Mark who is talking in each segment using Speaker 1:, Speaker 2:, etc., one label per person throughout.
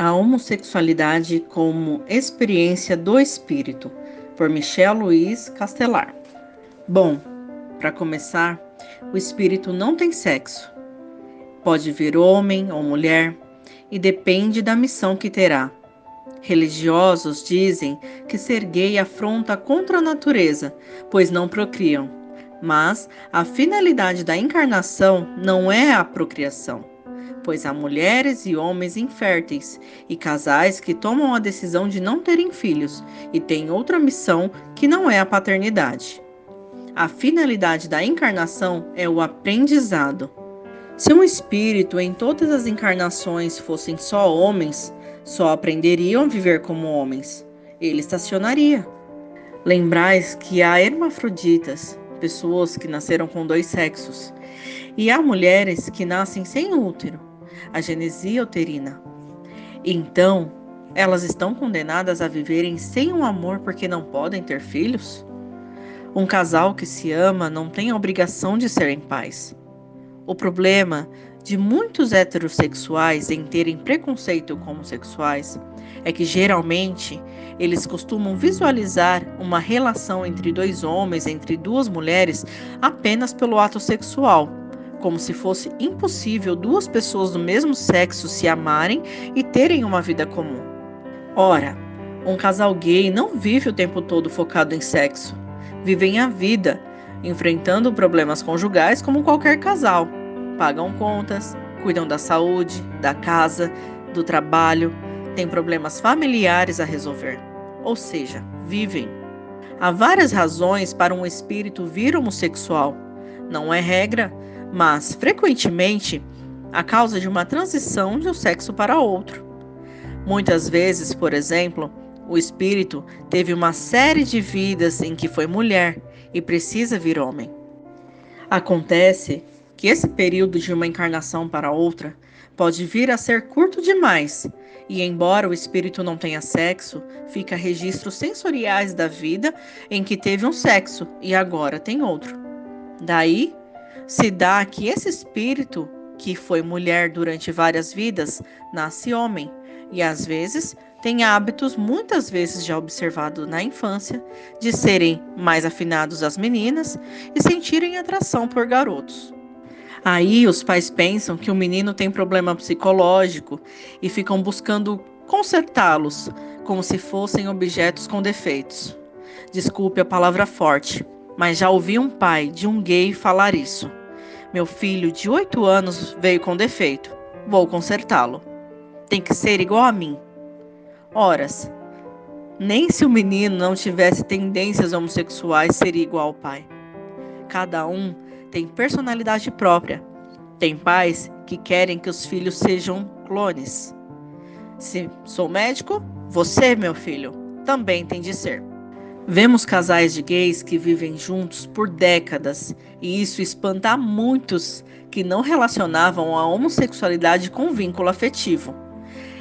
Speaker 1: A homossexualidade como experiência do espírito, por Michel Luiz Castelar. Bom, para começar, o espírito não tem sexo. Pode vir homem ou mulher e depende da missão que terá. Religiosos dizem que ser gay afronta contra a natureza, pois não procriam. Mas a finalidade da encarnação não é a procriação, pois há mulheres e homens inférteis e casais que tomam a decisão de não terem filhos e têm outra missão que não é a paternidade. A finalidade da encarnação é o aprendizado. Se um espírito em todas as encarnações fossem só homens, só aprenderiam a viver como homens. Ele estacionaria. Lembrais que há hermafroditas, pessoas que nasceram com dois sexos, e há mulheres que nascem sem útero, a genesia uterina. Então, elas estão condenadas a viverem sem um amor porque não podem ter filhos? Um casal que se ama não tem a obrigação de ser em paz. O problema de muitos heterossexuais em terem preconceito com homossexuais é que geralmente eles costumam visualizar uma relação entre dois homens, entre duas mulheres, apenas pelo ato sexual, como se fosse impossível duas pessoas do mesmo sexo se amarem e terem uma vida comum. Ora, um casal gay não vive o tempo todo focado em sexo. Vivem a vida, enfrentando problemas conjugais como qualquer casal. Pagam contas, cuidam da saúde, da casa, do trabalho, têm problemas familiares a resolver. Ou seja, vivem. Há várias razões para um espírito vir homossexual. Não é regra, mas frequentemente a causa de uma transição de um sexo para outro. Muitas vezes, por exemplo, o espírito teve uma série de vidas em que foi mulher e precisa vir homem. Acontece que esse período de uma encarnação para outra pode vir a ser curto demais, e embora o espírito não tenha sexo, fica registros sensoriais da vida em que teve um sexo e agora tem outro. Daí, se dá que esse espírito, que foi mulher durante várias vidas, nasce homem, e às vezes tem hábitos, muitas vezes já observado na infância, de serem mais afinados às meninas e sentirem atração por garotos. Aí os pais pensam que o menino tem problema psicológico e ficam buscando consertá-los, como se fossem objetos com defeitos. Desculpe a palavra forte, mas já ouvi um pai de um gay falar isso. Meu filho de 8 anos veio com defeito, vou consertá-lo. Tem que ser igual a mim. Horas, nem se o menino não tivesse tendências homossexuais seria igual ao pai. Cada um tem personalidade própria. Tem pais que querem que os filhos sejam clones. Se sou médico, você, meu filho, também tem de ser. Vemos casais de gays que vivem juntos por décadas, e isso espanta muitos que não relacionavam a homossexualidade com vínculo afetivo.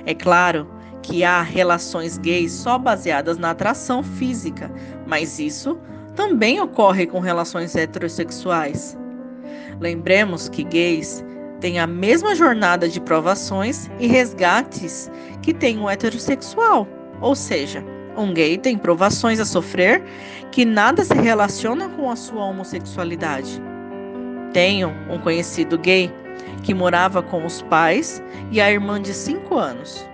Speaker 1: É claro que há relações gays só baseadas na atração física, mas isso também ocorre com relações heterossexuais. Lembremos que gays têm a mesma jornada de provações e resgates que tem o heterossexual, ou seja, um gay tem provações a sofrer que nada se relaciona com a sua homossexualidade. Tenho um conhecido gay que morava com os pais e a irmã de 5 anos.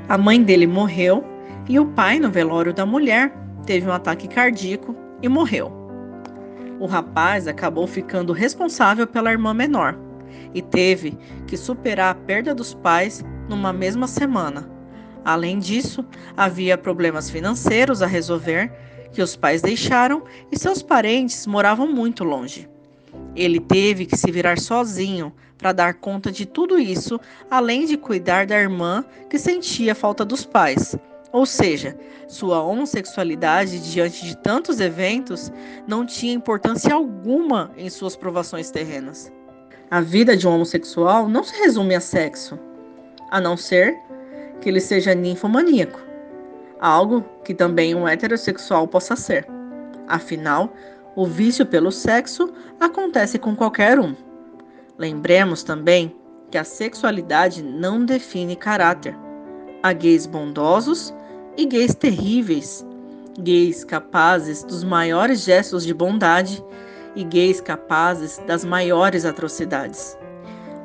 Speaker 1: A mãe dele morreu e o pai, no velório da mulher, teve um ataque cardíaco e morreu. O rapaz acabou ficando responsável pela irmã menor e teve que superar a perda dos pais numa mesma semana. Além disso, havia problemas financeiros a resolver que os pais deixaram e seus parentes moravam muito longe. Ele teve que se virar sozinho para dar conta de tudo isso, além de cuidar da irmã que sentia falta dos pais. Ou seja, sua homossexualidade diante de tantos eventos não tinha importância alguma em suas provações terrenas. A vida de um homossexual não se resume a sexo, a não ser que ele seja ninfomaníaco, algo que também um heterossexual possa ser. Afinal, o vício pelo sexo acontece com qualquer um. Lembremos também que a sexualidade não define caráter. há gays bondosos e gays terríveis, gays capazes dos maiores gestos de bondade e gays capazes das maiores atrocidades.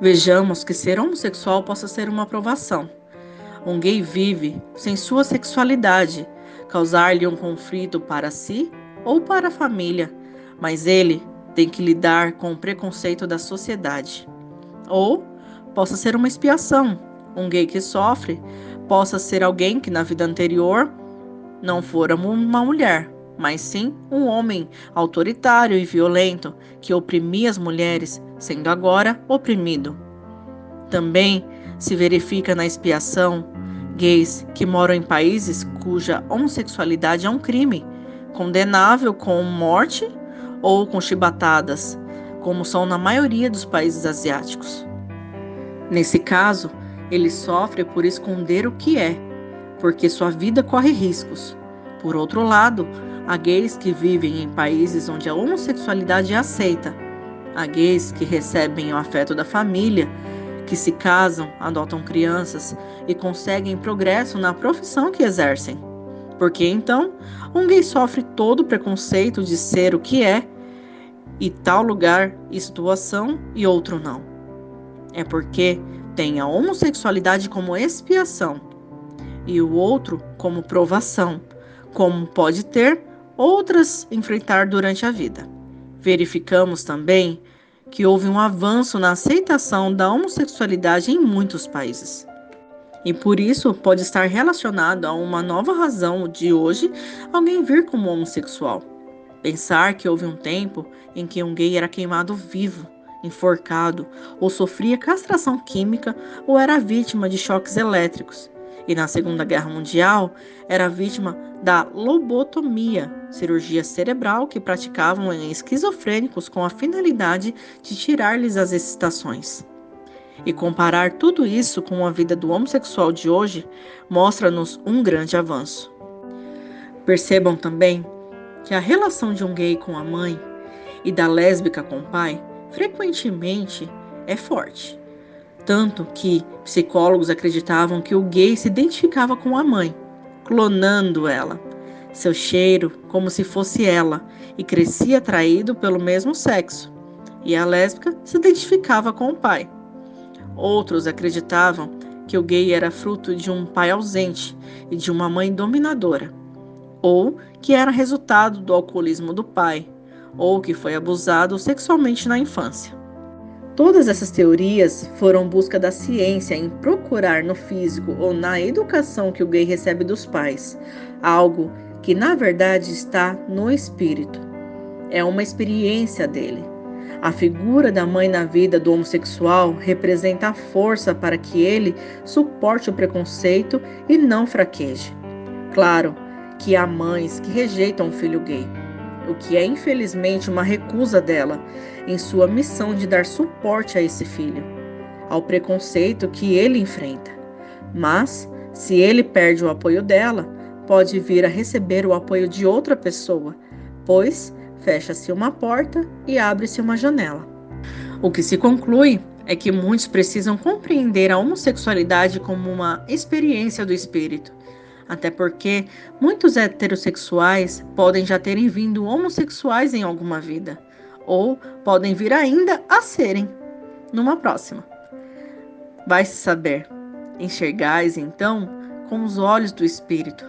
Speaker 1: Vejamos que ser homossexual possa ser uma aprovação. Um gay vive sem sua sexualidade, causar-lhe um conflito para si ou para a família, mas ele tem que lidar com o preconceito da sociedade. Ou possa ser uma expiação. Um gay que sofre possa ser alguém que na vida anterior não fora uma mulher, mas sim um homem autoritário e violento que oprimia as mulheres, sendo agora oprimido. Também se verifica na expiação gays que moram em países cuja homossexualidade é um crime, condenável com morte ou com chibatadas, como são na maioria dos países asiáticos. Nesse caso, ele sofre por esconder o que é, porque sua vida corre riscos. Por outro lado, há gays que vivem em países onde a homossexualidade é aceita. Há gays que recebem o afeto da família, que se casam, adotam crianças e conseguem progresso na profissão que exercem. Porque então, um gay sofre todo o preconceito de ser o que é, e tal lugar e situação e outro não. É porque tem a homossexualidade como expiação e o outro como provação, como pode ter outras enfrentar durante a vida. Verificamos também que houve um avanço na aceitação da homossexualidade em muitos países. E por isso pode estar relacionado a uma nova razão de hoje alguém vir como homossexual. Pensar que houve um tempo em que um gay era queimado vivo, enforcado, ou sofria castração química ou era vítima de choques elétricos. E na Segunda Guerra Mundial era vítima da lobotomia, cirurgia cerebral que praticavam em esquizofrênicos com a finalidade de tirar-lhes as excitações. E comparar tudo isso com a vida do homossexual de hoje mostra-nos um grande avanço. Percebam também que a relação de um gay com a mãe e da lésbica com o pai frequentemente é forte. Tanto que psicólogos acreditavam que o gay se identificava com a mãe, clonando ela, seu cheiro como se fosse ela, e crescia atraído pelo mesmo sexo. E a lésbica se identificava com o pai. Outros acreditavam que o gay era fruto de um pai ausente e de uma mãe dominadora, ou que era resultado do alcoolismo do pai, ou que foi abusado sexualmente na infância. Todas essas teorias foram busca da ciência em procurar no físico ou na educação que o gay recebe dos pais, algo que na verdade está no espírito. É uma experiência dele. A figura da mãe na vida do homossexual representa a força para que ele suporte o preconceito e não fraqueje. Claro que há mães que rejeitam o filho gay, o que é infelizmente uma recusa dela em sua missão de dar suporte a esse filho, ao preconceito que ele enfrenta. Mas, se ele perde o apoio dela, pode vir a receber o apoio de outra pessoa, pois fecha-se uma porta e abre-se uma janela. O que se conclui é que muitos precisam compreender a homossexualidade como uma experiência do espírito, até porque muitos heterossexuais podem já terem vindo homossexuais em alguma vida, ou podem vir ainda a serem numa próxima. Vai-se saber. Enxergais, então, com os olhos do espírito,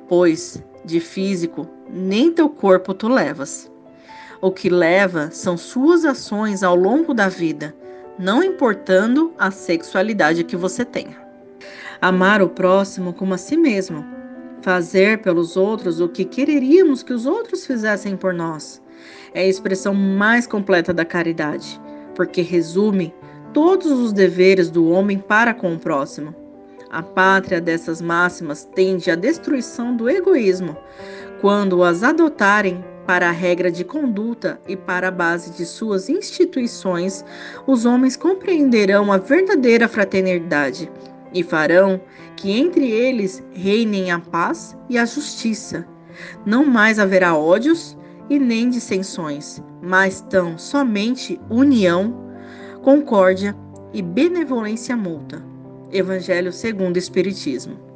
Speaker 1: pois de físico nem teu corpo tu levas. O que leva são suas ações ao longo da vida, não importando a sexualidade que você tenha. Amar o próximo como a si mesmo. Fazer pelos outros o que quereríamos que os outros fizessem por nós. É a expressão mais completa da caridade, porque resume todos os deveres do homem para com o próximo. A pátria dessas máximas tende à destruição do egoísmo, quando as adotarem para a regra de conduta e para a base de suas instituições, os homens compreenderão a verdadeira fraternidade e farão que entre eles reinem a paz e a justiça. Não mais haverá ódios e nem dissensões, mas tão somente união, concórdia e benevolência mútua. Evangelho segundo o Espiritismo.